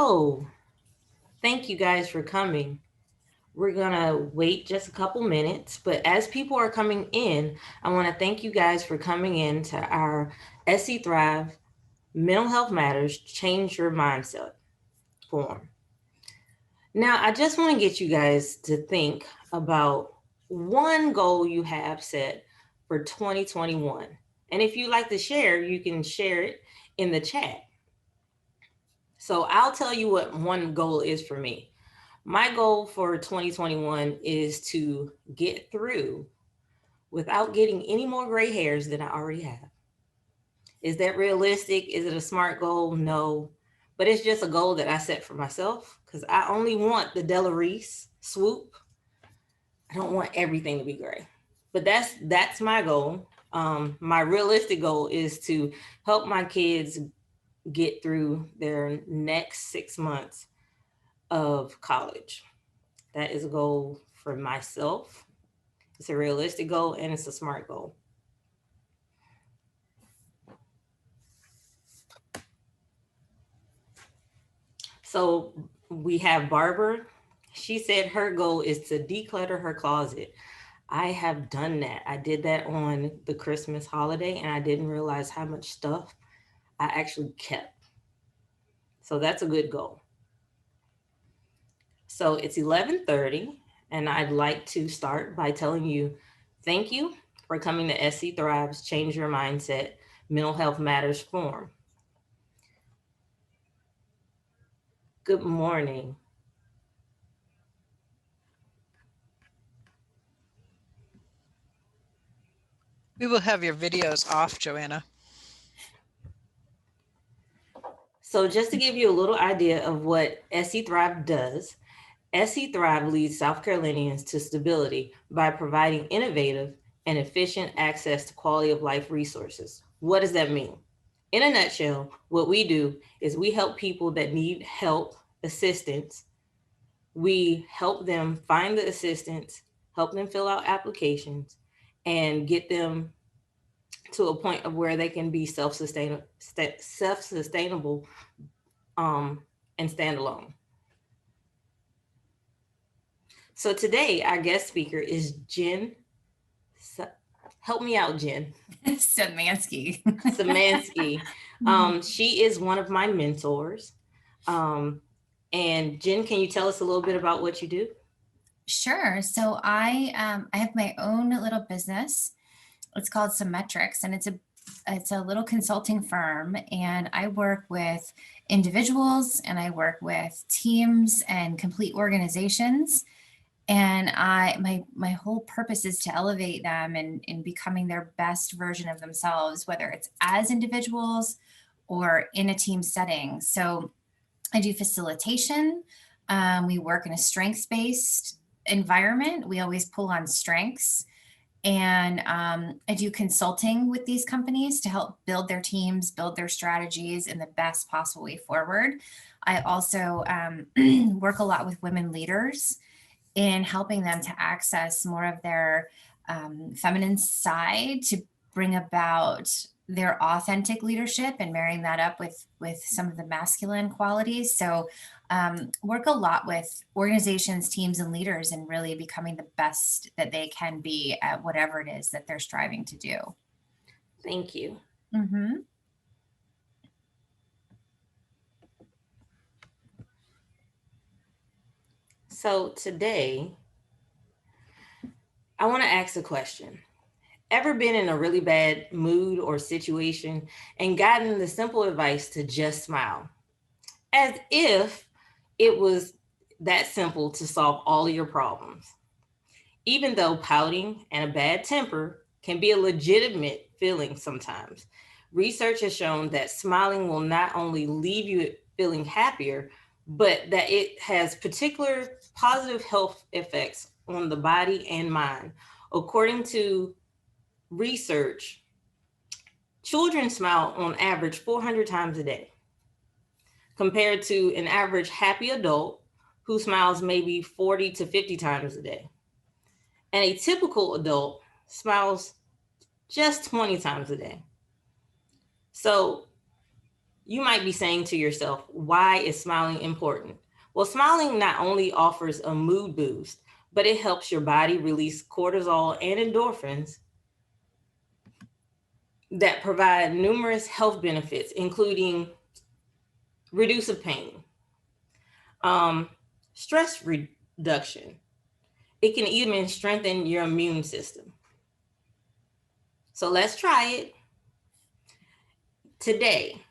So, thank you guys for coming. We're gonna wait just a couple minutes, but as people are coming in, I want to thank you guys for coming in to our SC Thrive Mental Health Matters Change Your Mindset forum. Now, I just want to get you guys to think about one goal you have set for 2021. And if you like to share, you can share it in the chat. So I'll tell you what one goal is for me. My goal for 2021 is to get through without getting any more gray hairs than I already have. Is that realistic? Is it a smart goal? No. But it's just a goal that I set for myself because I only want the Della Reese swoop. I don't want everything to be gray. But that's my goal. My realistic goal is to help my kids get through their next 6 months of college. That is a goal for myself. It's a realistic goal and it's a smart goal. So we have Barbara. She said her goal is to declutter her closet. I have done that. I did that on the Christmas holiday and I didn't realize how much stuff I actually kept. So that's a good goal. So it's 11:30 and I'd like to start by telling you thank you for coming to SC Thrive's Change Your Mindset Mental Health Matters forum. Good morning. We will have your videos off, Joanna. So just to give you a little idea of what SC Thrive does, SC Thrive leads South Carolinians to stability by providing innovative and efficient access to quality of life resources. What does that mean? In a nutshell, what we do is we help people that need help, assistance. We help them find the assistance, help them fill out applications, and get them to a point of where they can be self-sustainable, and stand alone. So today, our guest speaker is Jen. Help me out, Jen. Szymanski. Szymanski. She is one of my mentors. And Jen, can you tell us a little bit about what you do? Sure. So I have my own little business. It's called Szymetrics, and it's a little consulting firm, and I work with individuals and I work with teams and complete organizations. And my whole purpose is to elevate them in becoming their best version of themselves, whether it's as individuals or in a team setting. So I do facilitation. We work in a strengths-based environment. We always pull on strengths. And I do consulting with these companies to help build their teams, build their strategies in the best possible way forward. I also work a lot with women leaders in helping them to access more of their feminine side to bring about their authentic leadership and marrying that up with some of the masculine qualities. So work a lot with organizations, teams, and leaders and really becoming the best that they can be at whatever it is that they're striving to do. Thank you. Mm-hmm. So today, I want to ask a question. Ever been in a really bad mood or situation and gotten the simple advice to just smile? As if it was that simple to solve all of your problems. Even though pouting and a bad temper can be a legitimate feeling sometimes, research has shown that smiling will not only leave you feeling happier, but that it has particular positive health effects on the body and mind. According to research, children smile on average 400 times a day, compared to an average happy adult who smiles maybe 40 to 50 times a day. And a typical adult smiles just 20 times a day. So You might be saying to yourself, why is smiling important? Well, smiling not only offers a mood boost, but it helps your body release cortisol and endorphins that provide numerous health benefits, including reduce of pain, um, stress reduction. It can even strengthen your immune system. So let's try it. Today,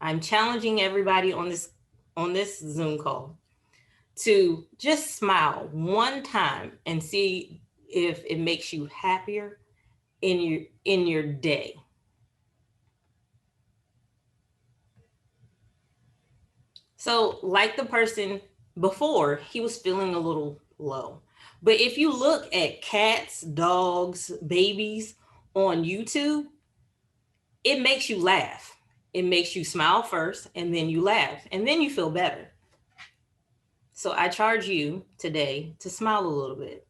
I'm challenging everybody on this Zoom call to just smile one time and see if it makes you happier in your day. So, like the person before, he was feeling a little low. But if you look at cats, dogs, babies on YouTube, it makes you laugh. It makes you smile first, and then you laugh, and then you feel better. So I charge you today to smile a little bit.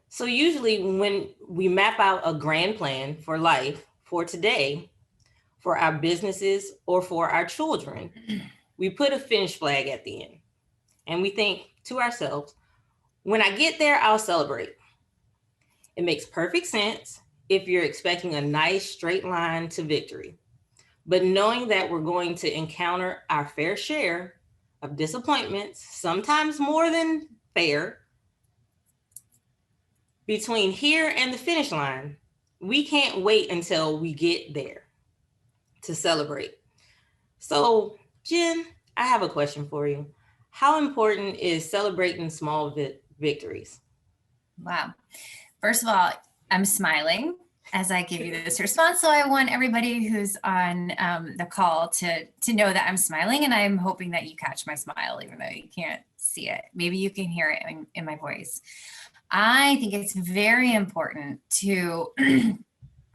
So usually when we map out a grand plan for life for today, for our businesses or for our children, we put a finish flag at the end. And we think to ourselves, when I get there, I'll celebrate. It makes perfect sense if you're expecting a nice straight line to victory. But knowing that we're going to encounter our fair share of disappointments, sometimes more than fair, between here and the finish line, we can't wait until we get there to celebrate. So, Jen, I have a question for you. How important is celebrating small victories? Wow. First of all, I'm smiling as I give you this response. So I want everybody who's on the call to know that I'm smiling, and I'm hoping that you catch my smile, even though you can't see it. Maybe you can hear it in my voice. I think it's very important to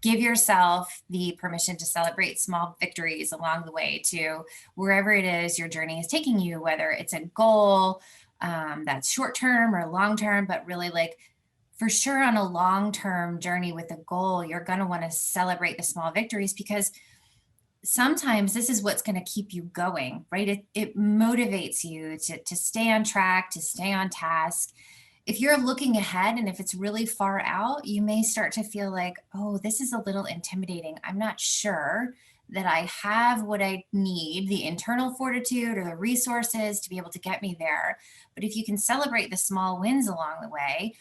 give yourself the permission to celebrate small victories along the way to wherever it is your journey is taking you, whether it's a goal that's short term or long term, but really like for sure on a long-term journey with a goal, you're going to want to celebrate the small victories, because sometimes this is what's going to keep you going, right? It motivates you to stay on track, to stay on task. If you're looking ahead and if it's really far out, you may start to feel like, oh, this is a little intimidating. I'm not sure that I have what I need, the internal fortitude or the resources to be able to get me there. But if you can celebrate the small wins along the way,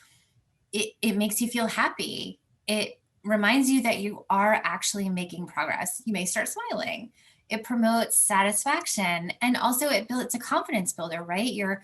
it makes you feel happy. It reminds you that you are actually making progress. You may start smiling. It promotes satisfaction. And also it's a confidence builder, right? You're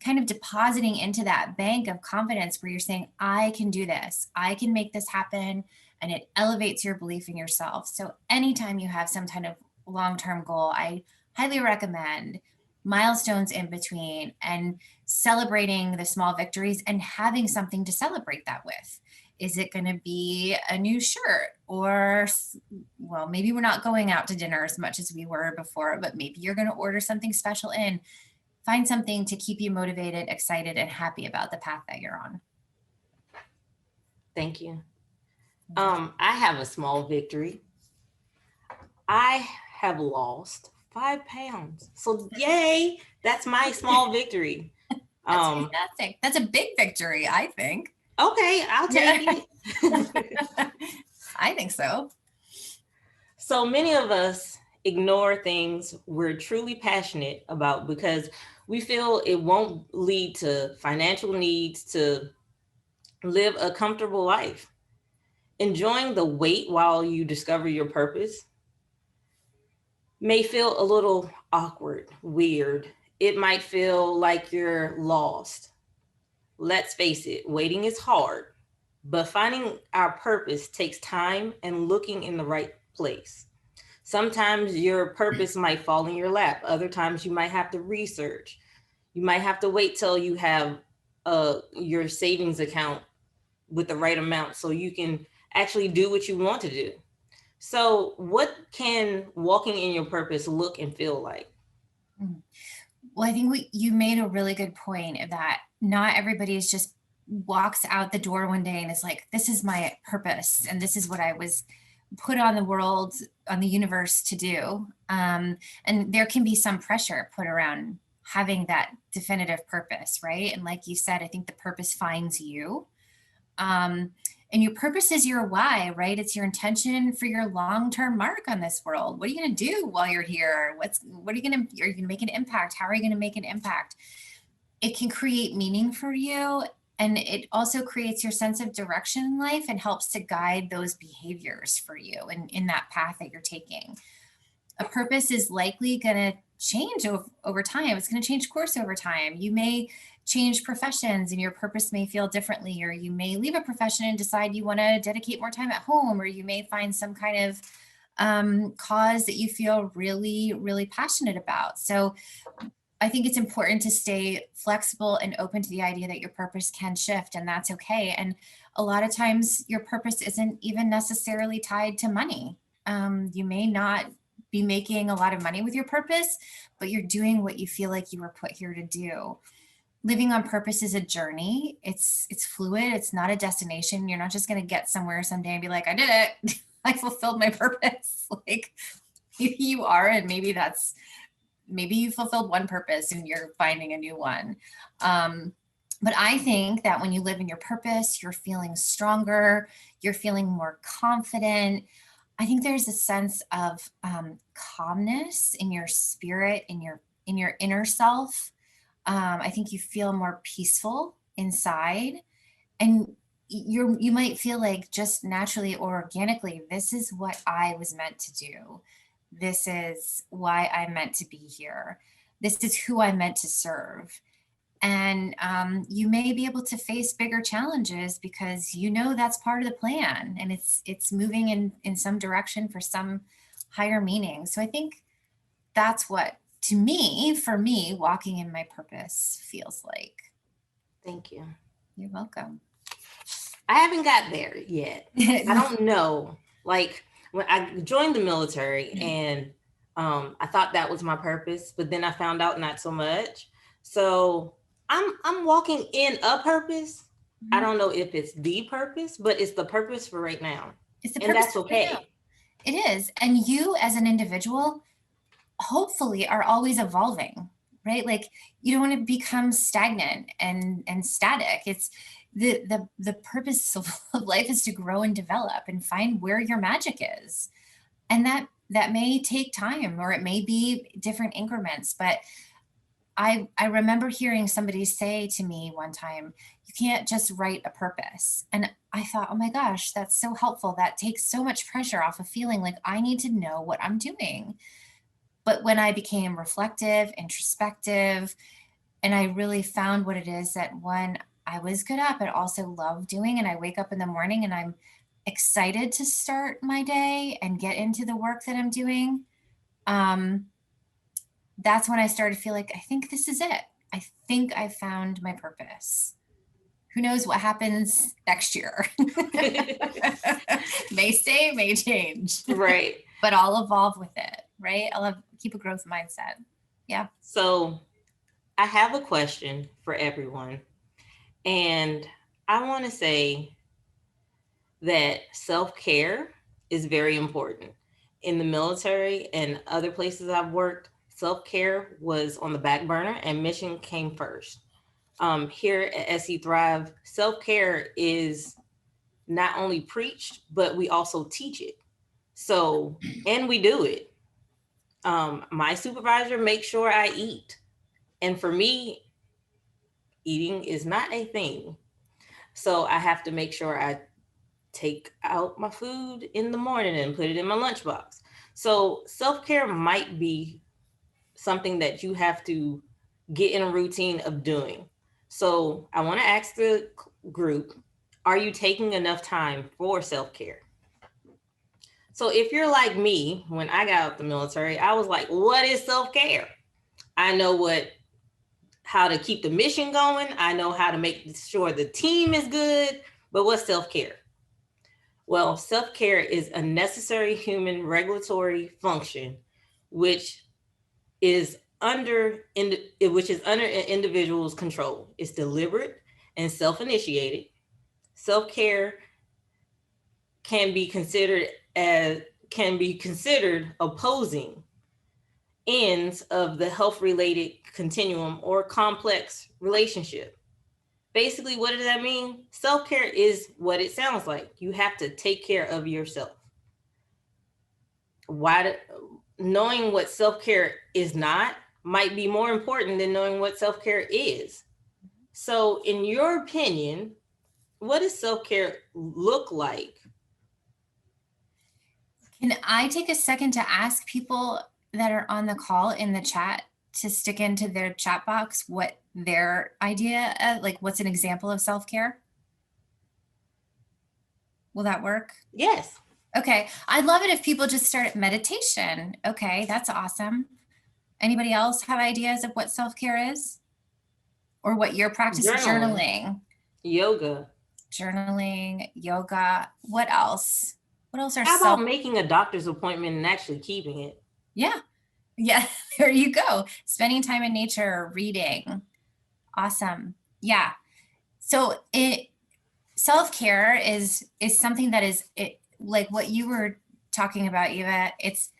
kind of depositing into that bank of confidence where you're saying, I can do this. I can make this happen. And it elevates your belief in yourself. So anytime you have some kind of long-term goal, I highly recommend milestones in between and celebrating the small victories and having something to celebrate that with. Is it going to be a new shirt? Or, well, maybe we're not going out to dinner as much as we were before, but maybe you're going to order something special in. Find something to keep you motivated, excited, and happy about the path that you're on. Thank you. I have a small victory. I have lost 5 pounds. So yay, that's my small victory. That's fantastic. That's a big victory, I think. Okay, I'll take it. I think so. So many of us ignore things we're truly passionate about because we feel it won't lead to financial needs to live a comfortable life. Enjoying the wait while you discover your purpose may feel a little awkward, weird. It might feel like you're lost. Let's face it, waiting is hard, but finding our purpose takes time and looking in the right place. Sometimes your purpose might fall in your lap. Other times you might have to research. You might have to wait till you have your savings account with the right amount so you can actually do what you want to do. So what can walking in your purpose look and feel like? Well, I think you made a really good point of that. Not everybody is just walks out the door one day and is like, this is my purpose and this is what I was put on the world, on the universe to do. And there can be some pressure put around having that definitive purpose, right? And like you said, I think the purpose finds you. And your purpose is your why, right? It's your intention for your long-term mark on this world. What are you going to do while you're here? What are you going to, are you going to make an impact? How are you going to make an impact? It can create meaning for you. And it also creates your sense of direction in life and helps to guide those behaviors for you and in that path that you're taking. A purpose is likely going to change over time. It's going to change course over time. You may change professions and your purpose may feel differently, or you may leave a profession and decide you want to dedicate more time at home, or you may find some kind of cause that you feel really, really passionate about. So I think it's important to stay flexible and open to the idea that your purpose can shift, and that's okay. And a lot of times your purpose isn't even necessarily tied to money. You may not be making a lot of money with your purpose, but you're doing what you feel like you were put here to do. Living on purpose is a journey. It's fluid. It's not a destination. You're not just going to get somewhere someday and be like, I did it. I fulfilled my purpose. Like you are, and maybe you fulfilled one purpose and you're finding a new one. But I think that when you live in your purpose, you're feeling stronger, you're feeling more confident. I think there's a sense of calmness in your spirit, in your inner self. I think you feel more peaceful inside, and you might feel like just naturally or organically, this is what I was meant to do. This is why I'm meant to be here. This is who I'm meant to serve. And you may be able to face bigger challenges because you know that's part of the plan, and it's moving in some direction for some higher meaning. So I think that's what, for me, walking in my purpose feels like. Thank you. You're welcome. I haven't got there yet. I don't know. Like when I joined the military and I thought that was my purpose, but then I found out not so much. So I'm walking in a purpose. I don't know if it's the purpose, but it's the purpose for right now. It's the and purpose that's for right now. okay. It is. And you as an individual, hopefully are always evolving, right? Like you don't want to become stagnant and static. It's the purpose of life is to grow and develop and find where your magic is. And that may take time, or it may be different increments, but I remember hearing somebody say to me one time, you can't just write a purpose. And I thought, oh my gosh, that's so helpful. That takes so much pressure off of feeling like I need to know what I'm doing. But when I became reflective, introspective, and I really found what it is that one, I was good at, but also love doing, and I wake up in the morning and I'm excited to start my day and get into the work that I'm doing. That's when I started to feel like, I think this is it. I think I found my purpose. Who knows what happens next year? May stay, may change. Right. But I'll evolve with it, right? Keep a growth mindset. Yeah. So I have a question for everyone. And I want to say that self-care is very important. In the military and other places I've worked, self-care was on the back burner and mission came first. Here at SE Thrive, self-care is not only preached, but we also teach it. So, and we do it. My supervisor makes sure I eat. And for me, eating is not a thing. So I have to make sure I take out my food in the morning and put it in my lunchbox. So self-care might be something that you have to get in a routine of doing. So I want to ask the group, are you taking enough time for self-care? So if you're like me, when I got out the military, I was like, what is self-care? I know how to keep the mission going. I know how to make sure the team is good, but what's self-care? Well, self-care is a necessary human regulatory function, which is under an individual's control. It's deliberate and self-initiated. Self-care can be considered as can be considered opposing ends of the health related continuum or complex relationship. Basically, what does that mean? Self care is what it sounds like. You have to take care of yourself. Knowing what self care is not might be more important than knowing what self care is. So, in your opinion, what does self care look like? Can I take a second to ask people that are on the call in the chat to stick into their chat box what their idea of, like, what's an example of self-care? Will that work? Yes. Okay. I'd love it if people just start at meditation. Okay, that's awesome. Anybody else have ideas of what self-care is? Or what your practice? Journaling. Yoga. Journaling, yoga. What else? What else are How about making a doctor's appointment and actually keeping it? Yeah. Yeah, there you go. Spending time in nature, reading. Awesome. Yeah. So self-care is something that is like what you were talking about, Eva. It's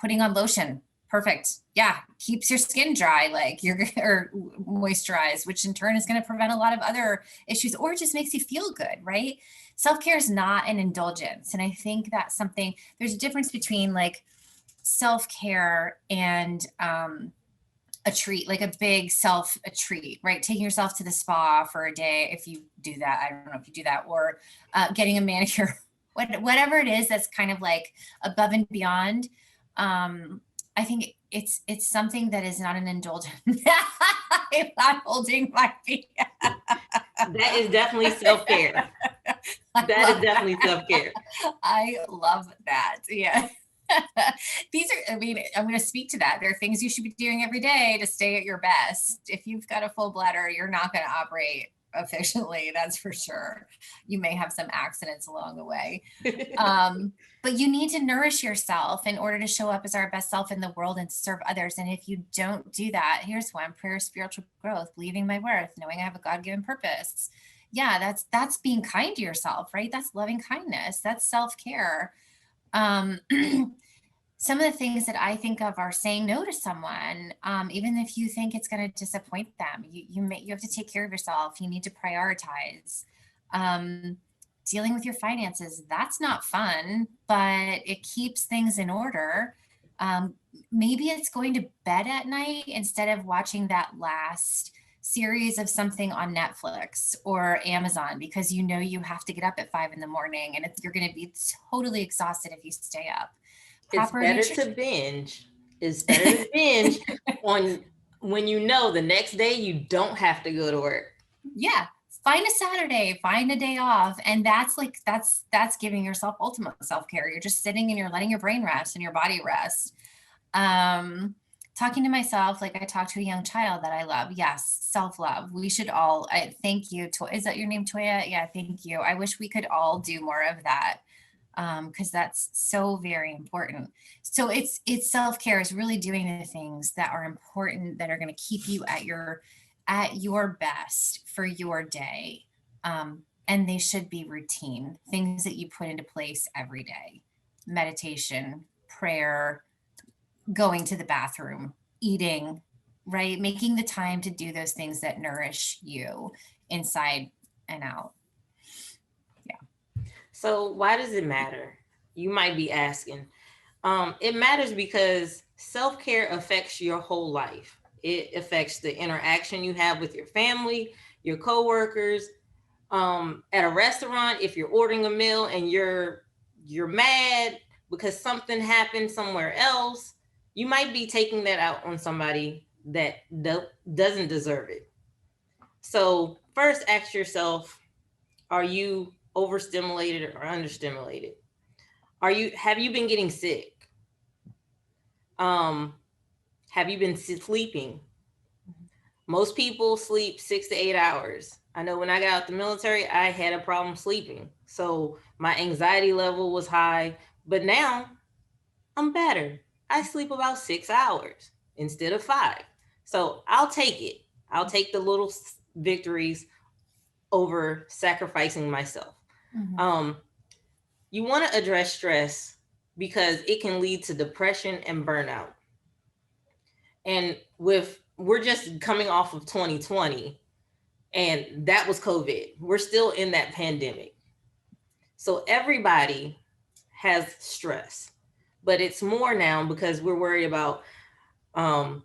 putting on lotion. Perfect. Yeah. Keeps your skin dry, like or moisturized, which in turn is going to prevent a lot of other issues, or just makes you feel good, right? Self-care is not an indulgence. And I think that's something, there's a difference between like self-care and a treat, like a big a treat, right? Taking yourself to the spa for a day, if you do that. I don't know if you do that, or getting a manicure, whatever it is that's kind of like above and beyond. I think it's something that is not an indulgence. I'm not holding my feet. That is definitely self-care. That is definitely self-care. I love that. Yeah. These are, I mean, I'm going to speak to that. There are things you should be doing every day to stay at your best. If you've got a full bladder, you're not going to operate efficiently. That's for sure. You may have some accidents along the way. But you need to nourish yourself in order to show up as our best self in the world and serve others. And if you don't do that, here's one: prayer, spiritual growth, believing my worth, knowing I have a God-given purpose. Yeah, that's being kind to yourself, right? That's loving kindness. That's self-care. Some of the things that I think of are saying no to someone, even if you think it's going to disappoint them. You have to take care of yourself. You need to prioritize. Dealing with your finances, that's not fun, but it keeps things in order. Maybe it's going to bed at night instead of watching that last series of something on Netflix or Amazon, because you know you have to get up at 5 a.m, and you're going to be totally exhausted if you stay up. It's better to binge. It's better to binge on when you know the next day you don't have to go to work. Yeah. Find a Saturday, find a day off. And that's giving yourself ultimate self-care. You're just sitting and you're letting your brain rest and your body rest. Talking to myself like I talk to a young child that I love. Yes, self-love. We should all, thank you. Is that your name, Toya? Yeah, thank you. I wish we could all do more of that, because that's so very important. So it's self-care is really doing the things that are important, that are going to keep you at your best for your day. And they should be routine, things that you put into place every day: meditation, prayer, going to the bathroom, eating, right? Making the time to do those things that nourish you inside and out. Yeah. So why does it matter? You might be asking. It matters because self-care affects your whole life. It affects the interaction you have with your family, your coworkers, at a restaurant. If you're ordering a meal and you're mad because something happened somewhere else, you might be taking that out on somebody that doesn't deserve it. So first, ask yourself, are you overstimulated or understimulated? Have you been getting sick? Have you been sleeping? Most people sleep 6 to 8 hours. I know when I got out the military, I had a problem sleeping. So my anxiety level was high, but now I'm better. I sleep about 6 hours instead of 5. So I'll take it. I'll take the little victories over sacrificing myself. you want to address stress because it can lead to depression and burnout. And we're just coming off of 2020, and that was COVID. We're still in that pandemic. So everybody has stress, but it's more now because we're worried about, um,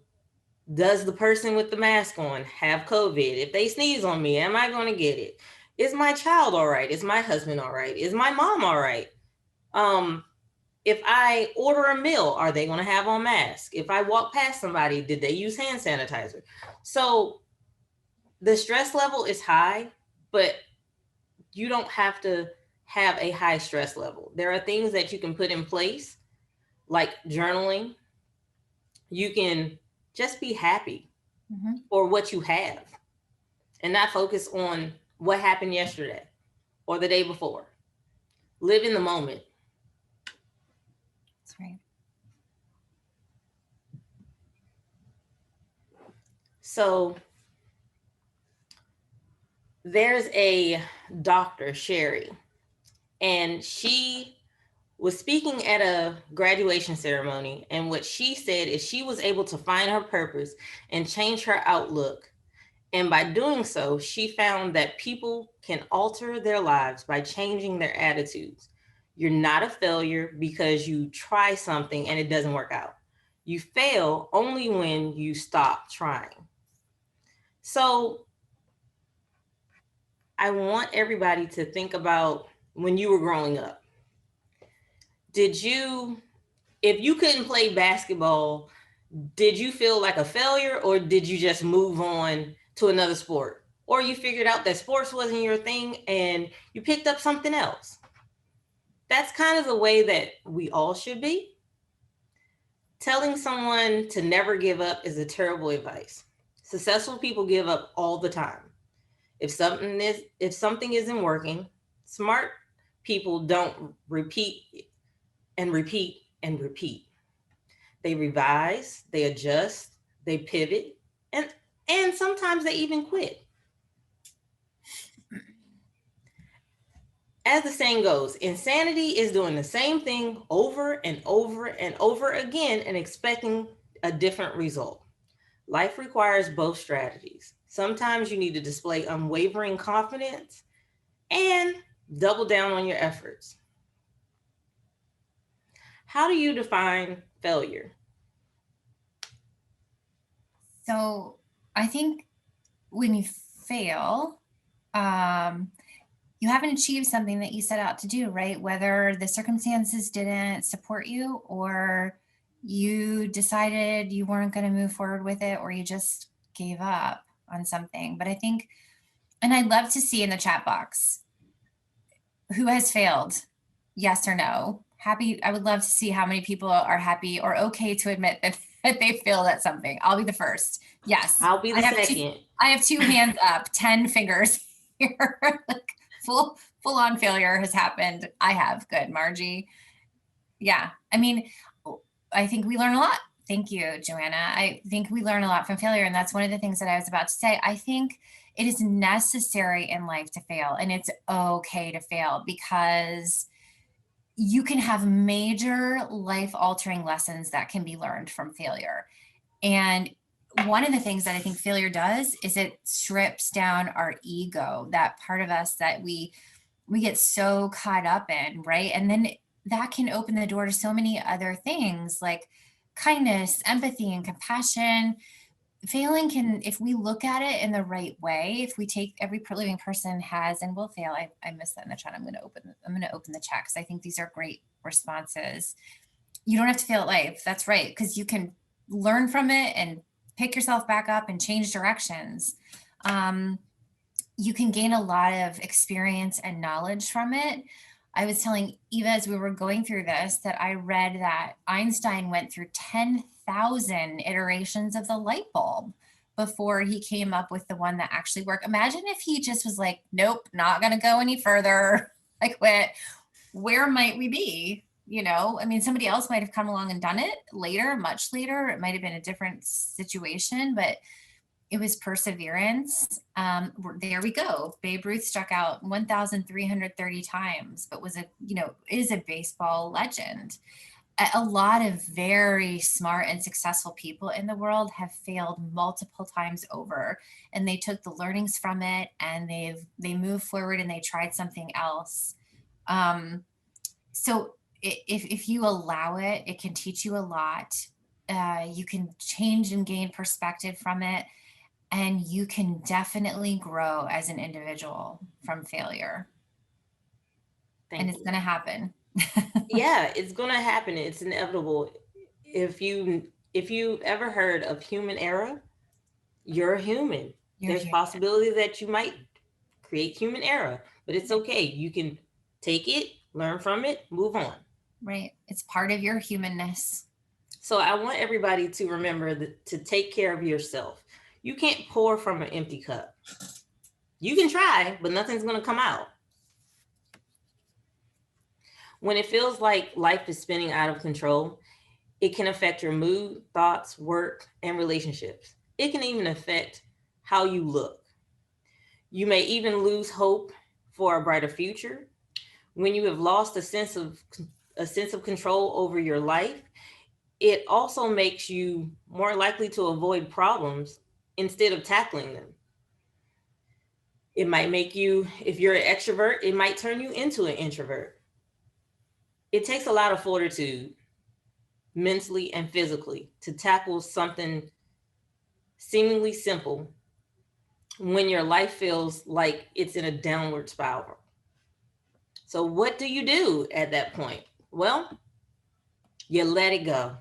does the person with the mask on have COVID? If they sneeze on me, am I going to get it? Is my child all right? Is my husband all right? Is my mom all right? Um, if I order a meal, are they going to have on mask? If I walk past somebody, did they use hand sanitizer? So the stress level is high, but you don't have to have a high stress level. There are things that you can put in place, like journaling. You can just be happy for what you have and not focus on what happened yesterday or the day before. Live in the moment. That's right. So there's a doctor, Sherry, and she was speaking at a graduation ceremony. And what she said is she was able to find her purpose and change her outlook. And by doing so, she found that people can alter their lives by changing their attitudes. You're not a failure because you try something and it doesn't work out. You fail only when you stop trying. So I want everybody to think about when you were growing up. Did you, if you couldn't play basketball, did you feel like a failure, or did you just move on to another sport? Or you figured out that sports wasn't your thing and you picked up something else? That's kind of the way that we all should be. Telling someone to never give up is a terrible advice. Successful people give up all the time. If something isn't working, smart people don't repeat and repeat and repeat. They revise, they adjust, they pivot, and sometimes they even quit. As the saying goes, insanity is doing the same thing over and over and over again and expecting a different result. Life requires both strategies. Sometimes you need to display unwavering confidence and double down on your efforts. How do you define failure? So I think when you fail, you haven't achieved something that you set out to do, right? Whether the circumstances didn't support you, or you decided you weren't going to move forward with it, or you just gave up on something. But I think, and I'd love to see in the chat box, who has failed? Yes or no? Happy. I would love to see how many people are happy or okay to admit that they failed at something. I'll be the first. Yes. I'll be the second. I have 2 hands up, 10 fingers here. Like full on failure has happened. I have. Good, Margie. Yeah. I mean, I think we learn a lot. Thank you, Joanna. I think we learn a lot from failure. And that's one of the things that I was about to say. I think it is necessary in life to fail, and it's okay to fail, because you can have major life altering lessons that can be learned from failure. And one of the things that I think failure does is it strips down our ego, that part of us that we get so caught up in, right? And then that can open the door to so many other things like kindness, empathy, and compassion. Failing can, if we look at it in the right way, if we take every living person has and will fail. I missed that in the chat. I'm going to open the chat because I think these are great responses. You don't have to fail at life. That's right. Because you can learn from it and pick yourself back up and change directions. You can gain a lot of experience and knowledge from it. I was telling Eva as we were going through this that I read that Einstein went through 10,000 iterations of the light bulb before he came up with the one that actually worked. Imagine if he just was like, nope, not going to go any further. Like, where might we be? You know, I mean, somebody else might have come along and done it later, much later. It might have been a different situation, but it was perseverance. There we go. Babe Ruth struck out 1,330 times, but was is a baseball legend. A lot of very smart and successful people in the world have failed multiple times over, and they took the learnings from it, and they moved forward and they tried something else. So if you allow it, it can teach you a lot. You can change and gain perspective from it, and you can definitely grow as an individual from failure. Thank And it's you. going to happen. Yeah, it's going to happen. It's inevitable. If you ever heard of human error, you're human. You're There's human, possibility that you might create human error, but it's okay. You can take it, learn from it, move on. right? It's part of your humanness. So I want everybody to remember to take care of yourself. You can't pour from an empty cup. You can try, but nothing's going to come out. When it feels like life is spinning out of control, it can affect your mood, thoughts, work, and relationships. It can even affect how you look. You may even lose hope for a brighter future. When you have lost a sense of control over your life, it also makes you more likely to avoid problems instead of tackling them. It might make you, if you're an extrovert, it might turn you into an introvert. It takes a lot of fortitude, mentally and physically, to tackle something seemingly simple when your life feels like it's in a downward spiral. So, what do you do at that point? Well, you let it go.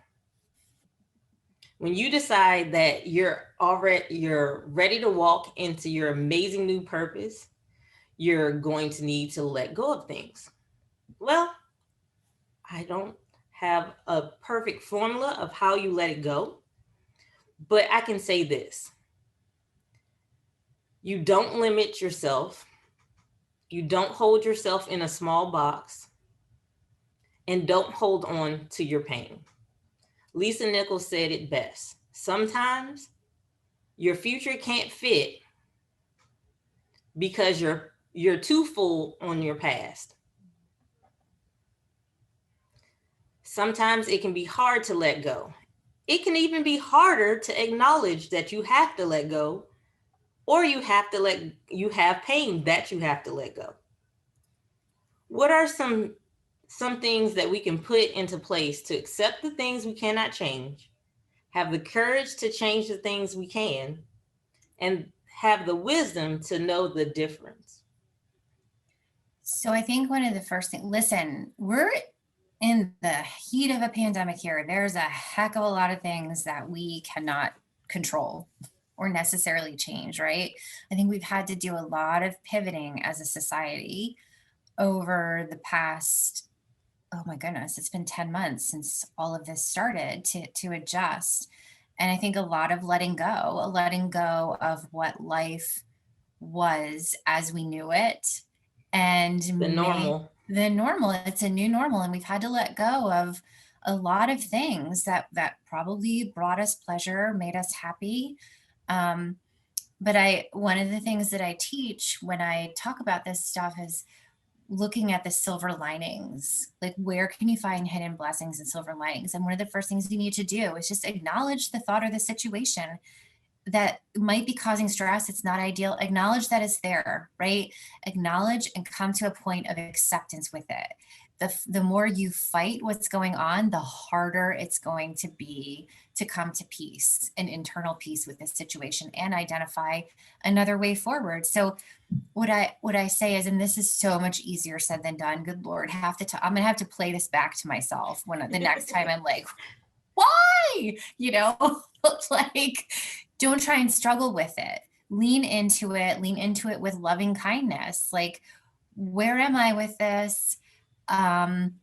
When you decide that you're ready to walk into your amazing new purpose, you're going to need to let go of things. Well, I don't have a perfect formula of how you let it go, but I can say this: you don't limit yourself, you don't hold yourself in a small box, and don't hold on to your pain. Lisa Nichols said it best: sometimes your future can't fit because you're too full on your past. Sometimes it can be hard to let go. It can even be harder to acknowledge that you have to let go, or you have pain that you have to let go. What are some things that we can put into place to accept the things we cannot change, have the courage to change the things we can, and have the wisdom to know the difference? So I think one of the first things, listen, we're in the heat of a pandemic here. There's a heck of a lot of things that we cannot control or necessarily change, right? I think we've had to do a lot of pivoting as a society over the past, oh my goodness, it's been 10 months since all of this started to adjust. And I think a letting go of what life was as we knew it, and The normal. the normal. It's a new normal, and we've had to let go of a lot of things that probably brought us pleasure, made us happy. um, but I one of the things that I teach when I talk about this stuff is looking at the silver linings. Like, where can you find hidden blessings and silver linings? And one of the first things you need to do is just acknowledge the thought or the situation that might be causing stress. It's not ideal. Acknowledge that it's there, right? Acknowledge and come to a point of acceptance with it. The more you fight what's going on, the harder it's going to be to come to peace, an internal peace with this situation, and identify another way forward. So what I say is, and this is so much easier said than done. Good Lord, I'm gonna have to play this back to myself when the next time I'm like, why? Like, don't try and struggle with it. Lean into it. Lean into it with loving kindness. Like, where am I with this? Um,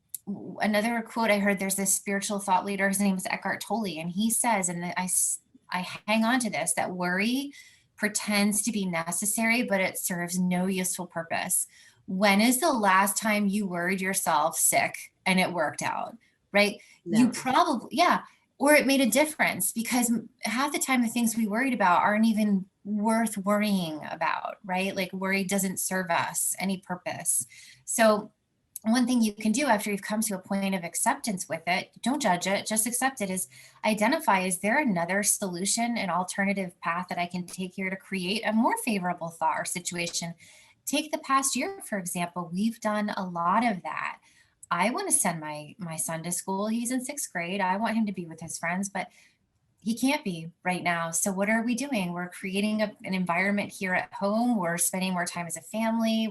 Another quote I heard, there's this spiritual thought leader, his name is Eckhart Tolle, and he says, and I hang on to this, that worry pretends to be necessary, but it serves no useful purpose. When is the last time you worried yourself sick and it worked out? Right? You Never. probably, yeah. or it made a difference, because half the time the things we worried about aren't even worth worrying about, right? Like worry doesn't serve us any purpose. So one thing you can do after you've come to a point of acceptance with it, don't judge it, just accept it, is identify, is there another solution, an alternative path that I can take here to create a more favorable thought or situation? Take the past year, for example. We've done a lot of that. I want to send my son to school. He's in 6th grade. I want him to be with his friends, but he can't be right now. So what are we doing? We're creating an environment here at home. We're spending more time as a family.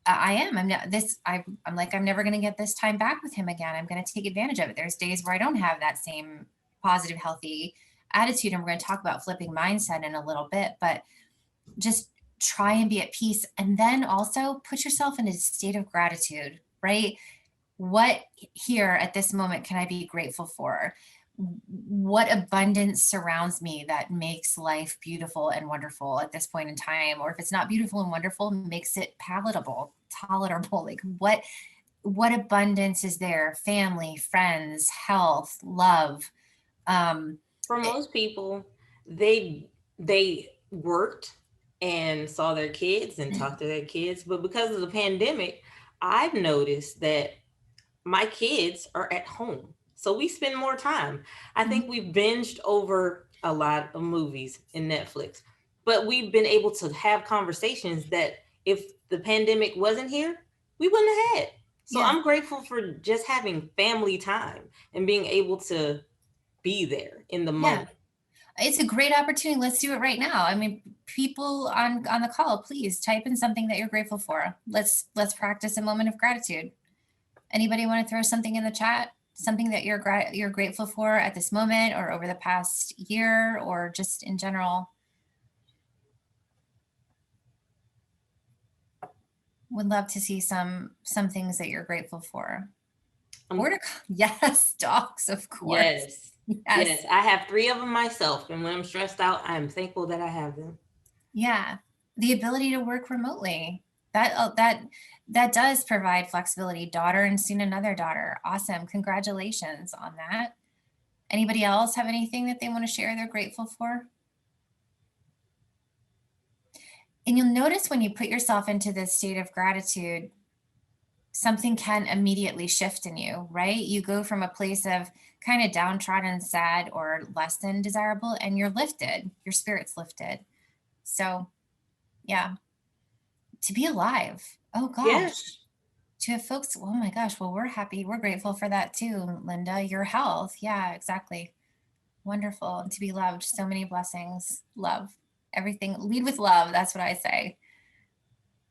I am. I'm not this. I'm like, I'm never going to get this time back with him again. I'm going to take advantage of it. There's days where I don't have that same positive, healthy attitude. And we're going to talk about flipping mindset in a little bit, but just try and be at peace. And then also put yourself in a state of gratitude, right? What here at this moment can I be grateful for? What abundance surrounds me that makes life beautiful and wonderful at this point in time? Or if it's not beautiful and wonderful, makes it palatable, tolerable. Like what abundance is there? Family, friends, health, love. For most people, they worked and saw their kids and talked to their kids, but because of the pandemic, I've noticed that my kids are at home. So we spend more time. I think we've binged over a lot of movies in Netflix, but we've been able to have conversations that if the pandemic wasn't here, we wouldn't have had. So Yeah. I'm grateful for just having family time and being able to be there in the Yeah. moment. It's a great opportunity. Let's do it right now. I mean, people on the call, please type in something that you're grateful for. Let's practice a moment of gratitude. Anybody want to throw something in the chat? Something that you're grateful for at this moment or over the past year or just in general? Would love to see some things that you're grateful for. Yes, dogs, of course. Yes. Yes. I have 3 of them myself. And when I'm stressed out, I'm thankful that I have them. Yeah. The ability to work remotely. That does provide flexibility. Daughter and soon another daughter. Awesome. Congratulations on that. Anybody else have anything that they want to share they're grateful for? And you'll notice when you put yourself into this state of gratitude, something can immediately shift in you, right? You go from a place of kind of downtrodden, sad, or less than desirable, and you're lifted, your spirit's lifted. So, yeah, to be alive. Oh, gosh. Yes. To have folks, oh my gosh, well, we're happy. We're grateful for that too, Linda. Your health. Yeah, exactly. Wonderful. And to be loved. So many blessings. Love. Everything. Lead with love. That's what I say.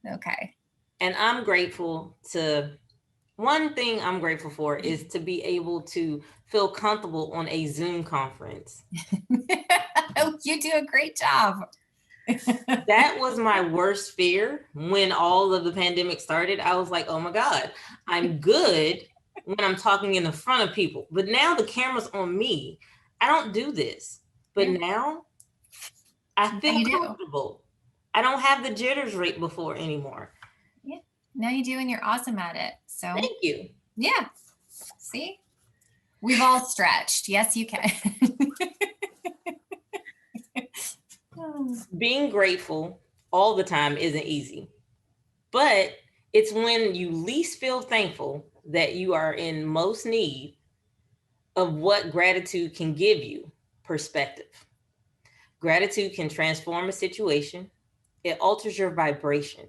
Okay. And I'm grateful to, one thing I'm grateful for is to be able to feel comfortable on a Zoom conference. You do a great job. That was my worst fear when all of the pandemic started. I was like, oh my God, I'm good when I'm talking in the front of people. But now the camera's on me. I don't do this. But now I feel comfortable. I don't have the jitters right before anymore. Yeah. Now you do, and you're awesome at it. So thank you. Yeah. See? We've all stretched. Yes, you can. Being grateful all the time isn't easy, but it's when you least feel thankful that you are in most need of what gratitude can give you perspective. Gratitude can transform a situation. It alters your vibration,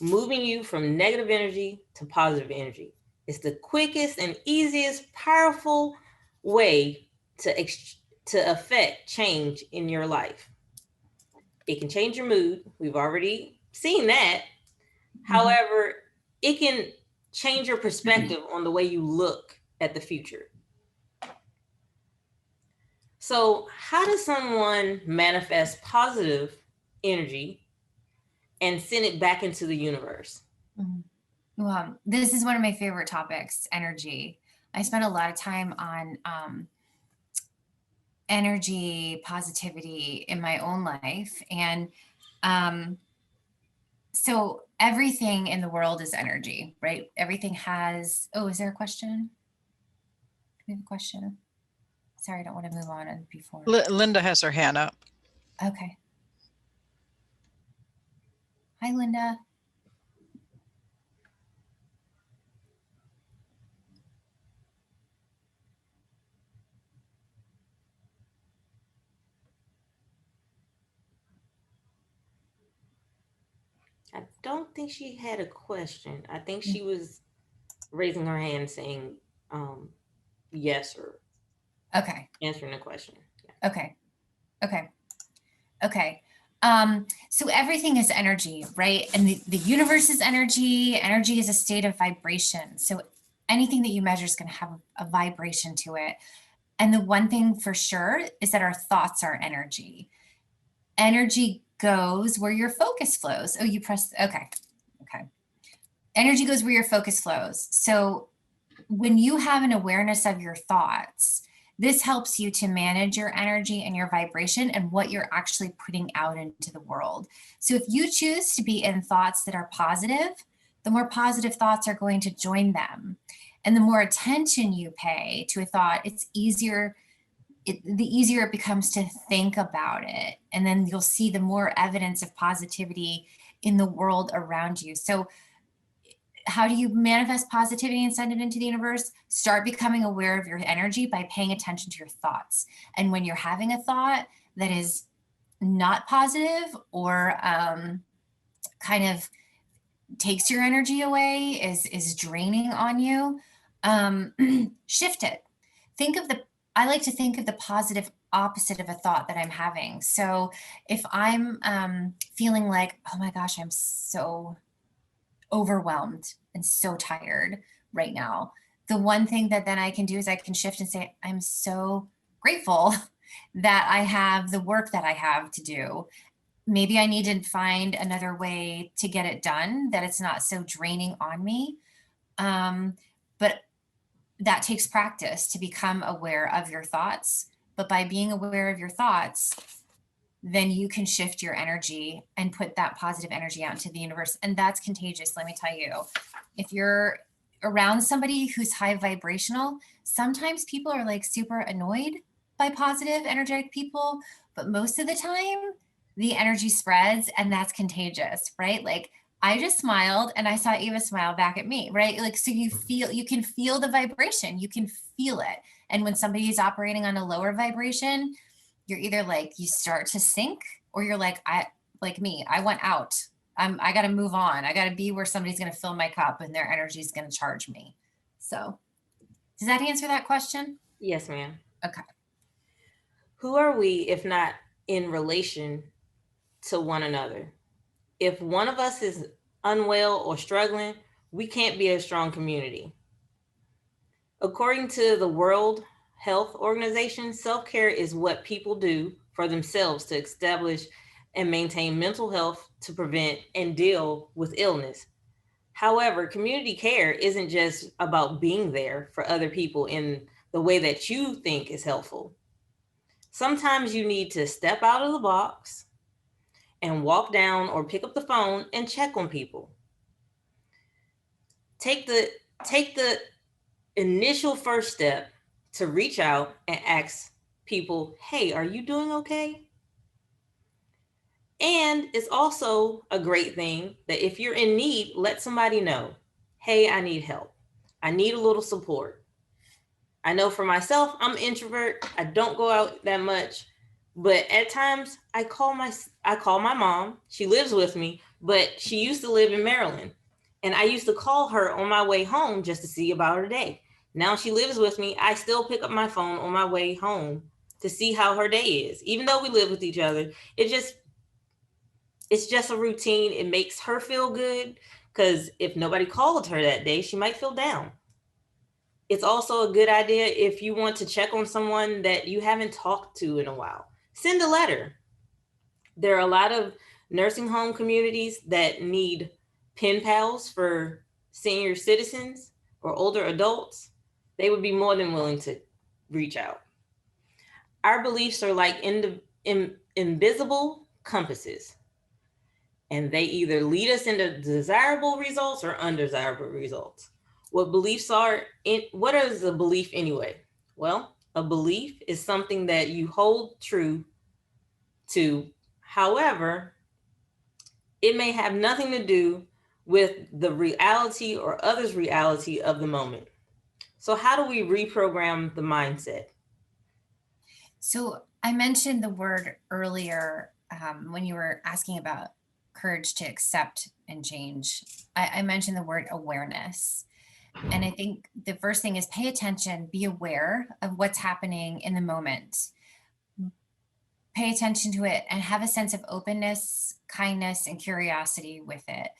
moving you from negative energy to positive energy. It's the quickest and easiest, powerful way to affect change in your life. It can change your mood. We've already seen that. However, it can change your perspective on the way you look at the future. So, how does someone manifest positive energy and send it back into the universe? Well, this is one of my favorite topics, energy. I spent a lot of time on energy, positivity in my own life. And so everything in the world is energy, right? Everything has, oh, is there a question? Do we have a question? Sorry, I don't want to move on before. Linda has her hand up. Okay. Hi, Linda. I don't think she had a question. I think she was raising her hand saying yes or Okay. answering the question. Yeah. Okay. Okay. Okay. So everything is energy, right? And the universe is energy. Energy is a state of vibration. So anything that you measure is going to have a vibration to it. And the one thing for sure is that our thoughts are energy. Energy goes where your focus flows. Oh, you pressed, okay. Okay. Energy goes where your focus flows. So when you have an awareness of your thoughts, this helps you to manage your energy and your vibration and what you're actually putting out into the world. So if you choose to be in thoughts that are positive, the more positive thoughts are going to join them. And the more attention you pay to a thought, it's easier, the easier it becomes to think about it. And then you'll see the more evidence of positivity in the world around you. So how do you manifest positivity and send it into the universe? Start becoming aware of your energy by paying attention to your thoughts. And when you're having a thought that is not positive or kind of takes your energy away, is draining on you, shift it. Think of the, I like to think of the positive opposite of a thought that I'm having. So if I'm feeling like, oh my gosh, I'm so overwhelmed and so tired right now, the one thing that then I can do is I can shift and say, I'm so grateful that I have the work that I have to do. Maybe I need to find another way to get it done, that it's not so draining on me. But that takes practice to become aware of your thoughts. But by being aware of your thoughts, then you can shift your energy and put that positive energy out into the universe. And that's contagious, let me tell you. If you're around somebody who's high vibrational, sometimes people are like super annoyed by positive, energetic people, but most of the time, the energy spreads and that's contagious, right? Like I just smiled and I saw Eva smile back at me, right? Like, so you can feel the vibration, you can feel it. And when somebody is operating on a lower vibration, you're either like, you start to sink, or you're like, like me, I went out. I got to move on. I got to be where somebody's going to fill my cup and their energy is going to charge me. So does that answer that question? Yes, ma'am. Okay. Who are we if not in relation to one another? If one of us is unwell or struggling, we can't be a strong community. According to the World Health Organization, self-care is what people do for themselves to establish and maintain mental health, to prevent and deal with illness. However, community care isn't just about being there for other people in the way that you think is helpful. Sometimes you need to step out of the box and walk down or pick up the phone and check on people. Take the initial first step to reach out and ask people, hey, are you doing okay? And it's also a great thing that if you're in need, let somebody know, hey, I need help. I need a little support. I know for myself, I'm an introvert. I don't go out that much, but at times I call my mom. She lives with me, but she used to live in Maryland. And I used to call her on my way home just to see about her day. Now she lives with me. I still pick up my phone on my way home to see how her day is. Even though we live with each other, it's just a routine. It makes her feel good, because if nobody called her that day, she might feel down. It's also a good idea if you want to check on someone that you haven't talked to in a while. Send a letter. There are a lot of nursing home communities that need pen pals for senior citizens or older adults. They would be more than willing to reach out. Our beliefs are like invisible compasses, and they either lead us into desirable results or undesirable results. What beliefs are, what is a belief anyway? Well, A belief is something that you hold true to. However, it may have nothing to do with the reality or others' reality of the moment. So, how do we reprogram the mindset? So I mentioned the word earlier when you were asking about courage to accept and change. I mentioned the word awareness. And I think the first thing is pay attention, be aware of what's happening in the moment. Pay attention to it and have a sense of openness, kindness, and curiosity with it.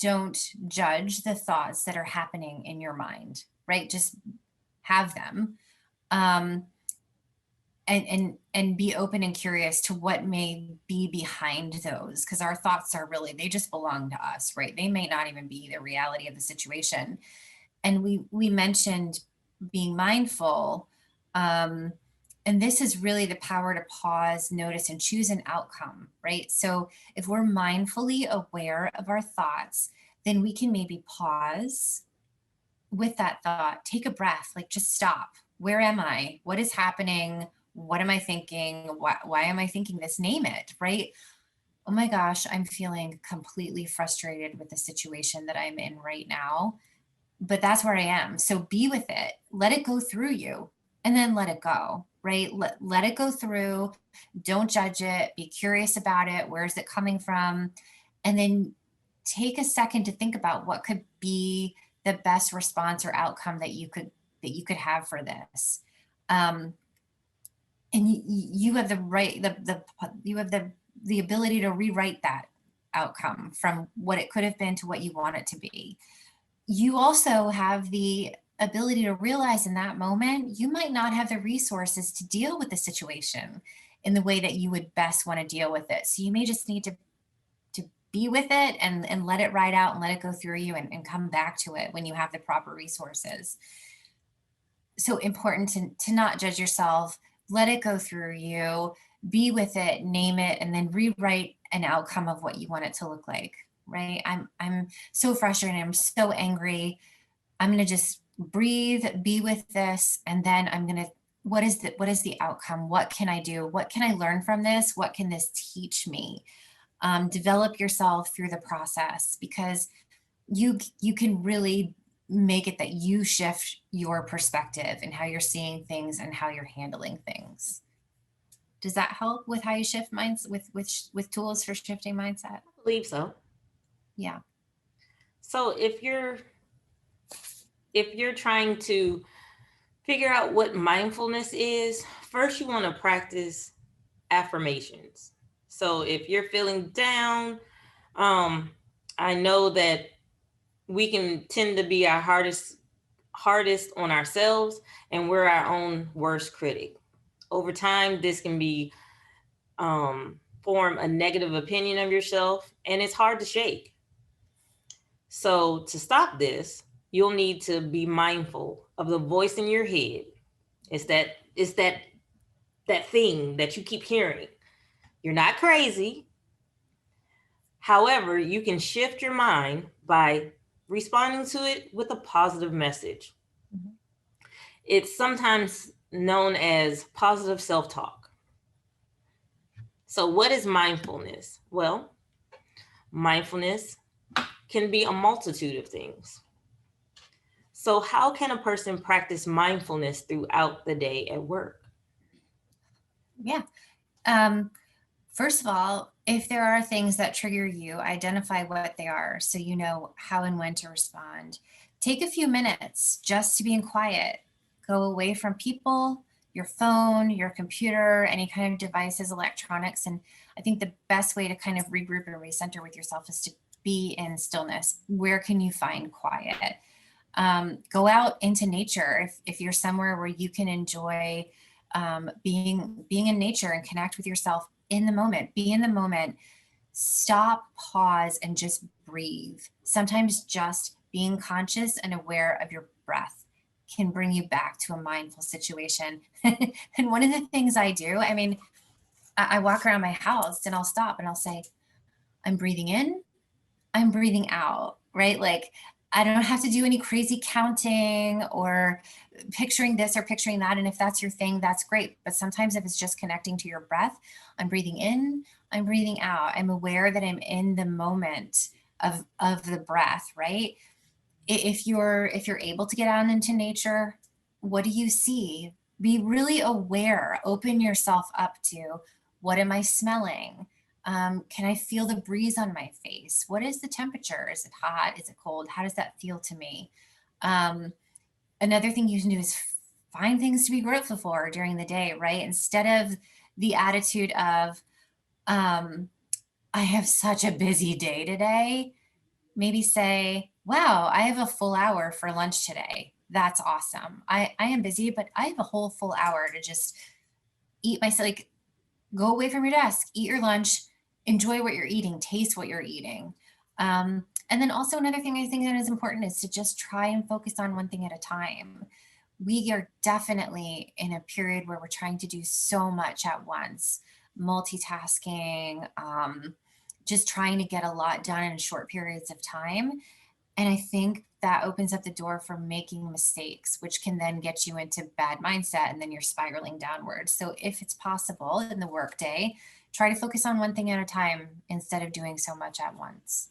Don't judge the thoughts that are happening in your mind, right? Just have them. Um, and be open and curious to what may be behind those, because our thoughts are really, they just belong to us, right? They may not even be the reality of the situation. And we mentioned being mindful, um, and this is really the power to pause, notice, and choose an outcome, right? So if we're mindfully aware of our thoughts, then we can maybe pause with that thought, take a breath, like just stop. Where am I? What is happening? What am I thinking? Why am I thinking this? Name it, right? Oh my gosh, I'm feeling completely frustrated with the situation that I'm in right now, but that's where I am. So be with it, let it go through you, and then let it go, right? Let it go through. Don't judge it. Be curious about it. Where is it coming from? And then take a second to think about what could be the best response or outcome that you could have for this. Um, and you have the right, you have the ability to rewrite that outcome from what it could have been to what you want it to be. You also have the ability to realize in that moment, you might not have the resources to deal with the situation in the way that you would best want to deal with it. So you may just need to be with it and let it ride out and let it go through you and come back to it when you have the proper resources. So important to not judge yourself, let it go through you, be with it, name it, and then rewrite an outcome of what you want it to look like. Right? I'm so frustrated. I'm so angry. I'm gonna just breathe, be with this, and then I'm gonna, what is the outcome? What can I do? What can I learn from this? What can this teach me? Develop yourself through the process, because you can really make it that you shift your perspective and how you're seeing things and how you're handling things. Does that help with how you shift minds with tools for shifting mindset? I believe so. Yeah. So, if you're trying to figure out what mindfulness is, first you want to practice affirmations. So, if you're feeling down, um, I know that we can tend to be our hardest on ourselves, and we're our own worst critic. Over time, this can be form a negative opinion of yourself, and it's hard to shake. So to stop this, you'll need to be mindful of the voice in your head. It's that thing that you keep hearing. You're not crazy. However, you can shift your mind by responding to it with a positive message. Mhm. It's sometimes known as positive self talk. So, what is mindfulness? Well, mindfulness can be a multitude of things. So, how can a person practice mindfulness throughout the day at work? Yeah. Um, First of all, if there are things that trigger you, identify what they are so you know how and when to respond. Take a few minutes just to be in quiet. Go away from people, your phone, your computer, any kind of devices, electronics. And I think the best way to kind of regroup and recenter with yourself is to be in stillness. Where can you find quiet? Go out into nature. If you're somewhere where you can enjoy being in nature and connect with yourself in the moment, be in the moment, stop, pause, and just breathe. Sometimes just being conscious and aware of your breath can bring you back to a mindful situation. And one of the things I do, I mean, I walk around my house and I'll stop and I'll say, I'm breathing in, I'm breathing out, right? Like I don't have to do any crazy counting or picturing this or picturing that. And if that's your thing, that's great. But sometimes if it's just connecting to your breath, I'm breathing in, I'm breathing out. I'm aware that I'm in the moment of the breath, right? If you're able to get out into nature, what do you see? Be really aware. Open yourself up to, what am I smelling? Can I feel the breeze on my face? What is the temperature? Is it hot? Is it cold? How does that feel to me? Um, Another thing you can do is find things to be grateful for during the day, right? Instead of the attitude of, um, I have such a busy day today, maybe say, wow, I have a full hour for lunch today. That's awesome. I am busy, but I have a whole full hour to just eat myself. Like, go away from your desk, eat your lunch, enjoy what you're eating, taste what you're eating. And then also another thing I think that is important is to just try and focus on one thing at a time. We are definitely in a period where we're trying to do so much at once, multitasking, just trying to get a lot done in short periods of time. And I think that opens up the door for making mistakes, which can then get you into bad mindset and then you're spiraling downwards. So if it's possible in the workday, try to focus on one thing at a time instead of doing so much at once.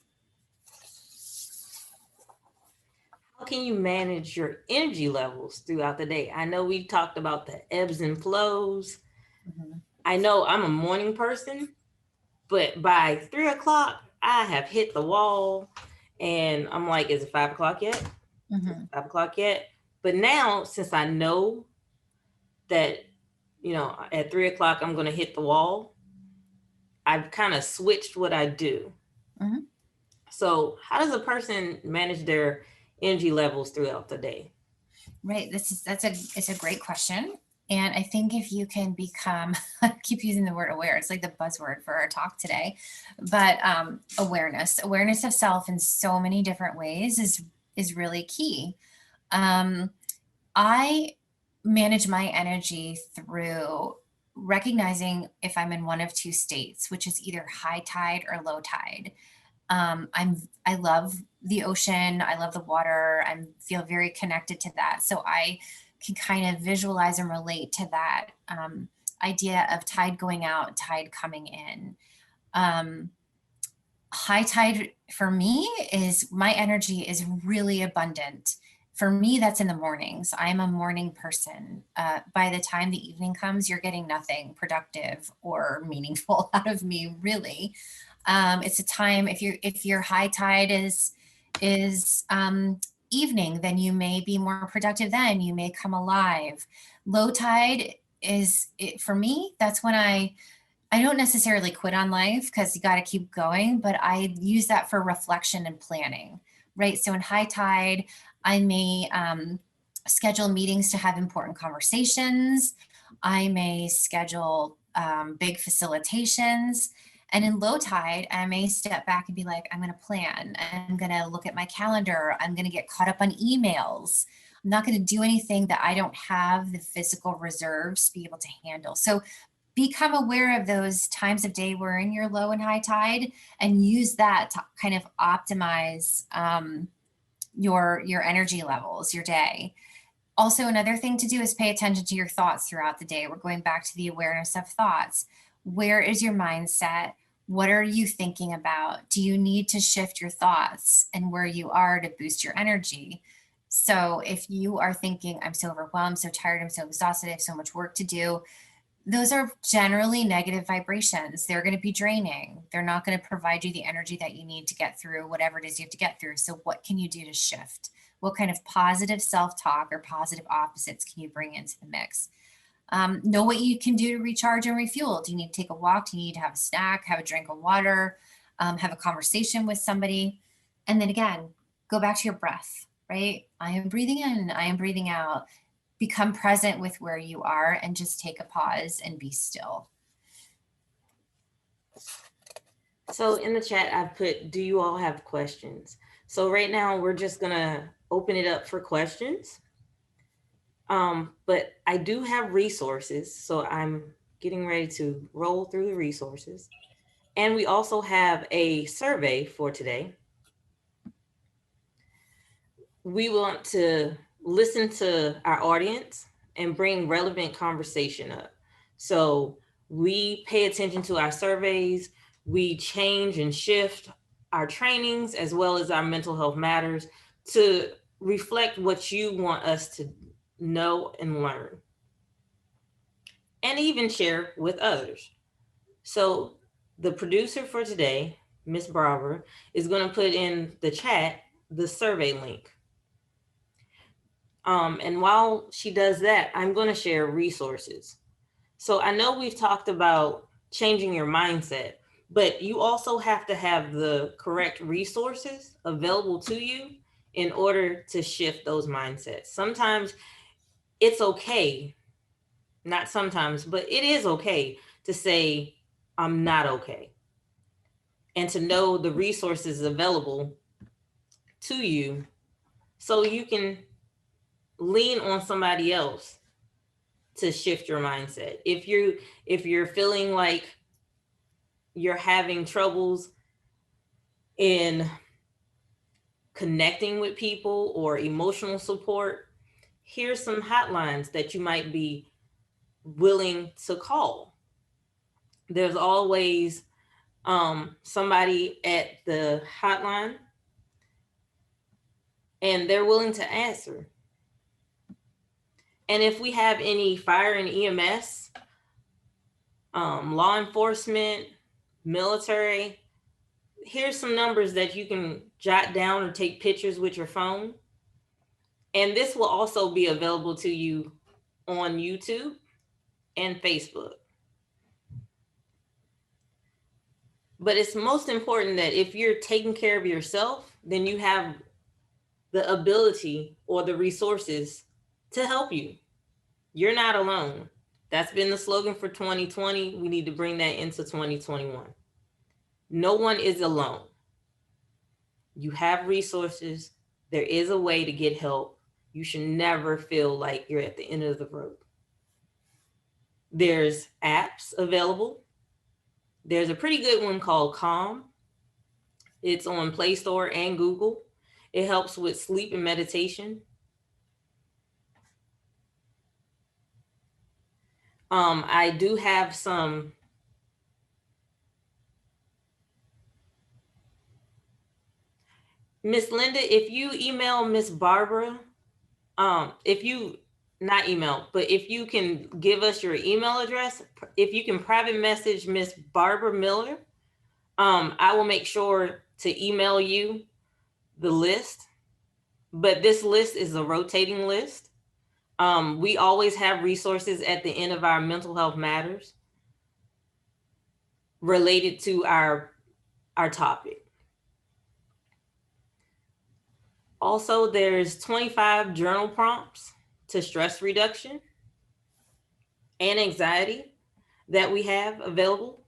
How can you manage your energy levels throughout the day? I know we talked about the ebbs and flows. Mhm. I know I'm a morning person, but by 3 o'clock, I have hit the wall and I'm like, is it 5 o'clock yet? Mhm. 5 o'clock yet? But now, since I know that, at 3 o'clock, I'm going to hit the wall, I've kind of switched what I do. Mhm. So, how does a person manage their energy levels throughout the day? Right. It's a great question. And I think if you can become, I keep using the word aware, it's like the buzzword for our talk today, but awareness of self in so many different ways is really key. Um, I manage my energy through recognizing if I'm in one of two states, which is either high tide or low tide. I love the ocean. I love the water. I feel very connected to that. So I can kind of visualize and relate to that idea of tide going out, tide coming in. Um, High tide for me is my energy is really abundant. For me, that's in the mornings. I'm a morning person. By the time the evening comes, you're getting nothing productive or meaningful out of me, really. It's a time, if your high tide is evening, then you may be more productive. Then you may come alive. Low tide for me. That's when I don't necessarily quit on life because you got to keep going, but I use that for reflection and planning, right? So in high tide, I may schedule meetings to have important conversations. I may schedule big facilitations. And in low tide, I may step back and be like, I'm going to plan. I'm going to look at my calendar. I'm going to get caught up on emails. I'm not going to do anything that I don't have the physical reserves to be able to handle. So become aware of those times of day where in your low and high tide and use that to kind of optimize your energy levels, your day. Also, another thing to do is pay attention to your thoughts throughout the day. We're going back to the awareness of thoughts. Where is your mindset? What are you thinking about? Do you need to shift your thoughts and where you are to boost your energy? So if you are thinking, I'm so overwhelmed, so tired, I'm so exhausted, I have so much work to do, those are generally negative vibrations. They're going to be draining. They're not going to provide you the energy that you need to get through whatever it is you have to get through. So, what can you do to shift? What kind of positive self talk or positive opposites can you bring into the mix? Know what you can do to recharge and refuel. Do you need to take a walk? Do you need to have a snack, have a drink of water, have a conversation with somebody? And then again, go back to your breath, right? I am breathing in, I am breathing out. Become present with where you are and just take a pause and be still. So in the chat, I've put, do you all have questions? So right now we're just gonna open it up for questions. But I do have resources, so I'm getting ready to roll through the resources. And we also have a survey for today. we want to listen to our audience and bring relevant conversation up. So we pay attention to our surveys, we change and shift our trainings as well as our mental health matters to reflect what you want us to know and learn, and even share with others. So the producer for today, Miss Barbara, is going to put in the chat the survey link. And while she does that, I'm going to share resources. So I know we've talked about changing your mindset, but you also have to have the correct resources available to you in order to shift those mindsets. Sometimes it's okay, not sometimes, but it is okay to say, I'm not okay. And to know the resources available to you so you can lean on somebody else to shift your mindset. If you're feeling like you're having troubles in connecting with people or emotional support, here's some hotlines that you might be willing to call. There's always somebody at the hotline, and they're willing to answer. And if we have any fire and EMS, law enforcement, military, here's some numbers that you can jot down or take pictures with your phone. And this will also be available to you on YouTube and Facebook. But it's most important that if you're taking care of yourself, then you have the ability or the resources to help you. You're not alone. That's been the slogan for 2020. We need to bring that into 2021. No one is alone. You have resources. There is a way to get help. You should never feel like you're at the end of the road. There's apps available. There's a pretty good one called Calm. It's on Play Store and Google. It helps with sleep and meditation. I do have some Miss Linda, if you email Miss Barbara, if you not email, but if you can give us your email address, if you can private message Miss Barbara Miller, I will make sure to email you the list. But this list is a rotating list. We always have resources at the end of our mental health matters related to our topic. Also, there's 25 journal prompts to stress reduction and anxiety that we have available.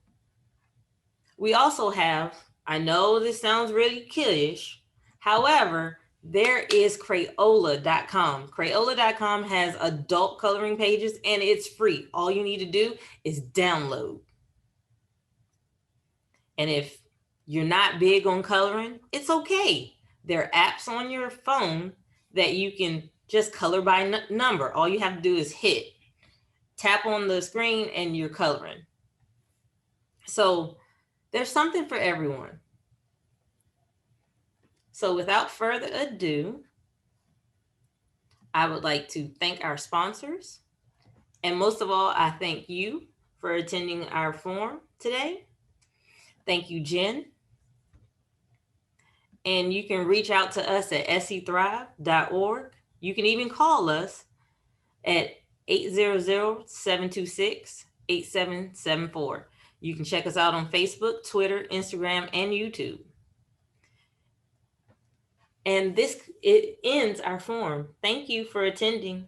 We also have, I know this sounds really kiddish, however, there is Crayola.com. Crayola.com has adult coloring pages and it's free. All you need to do is download. And if you're not big on coloring, it's okay. There are apps on your phone that you can just color by number. All you have to do is tap on the screen and you're coloring. So there's something for everyone. So without further ado, I would like to thank our sponsors. And most of all, I thank you for attending our forum today. Thank you, Jen. And you can reach out to us at sethrive.org. You can even call us at 800-726-8774. You can check us out on Facebook, Twitter, Instagram, and YouTube. And it ends our forum. Thank you for attending.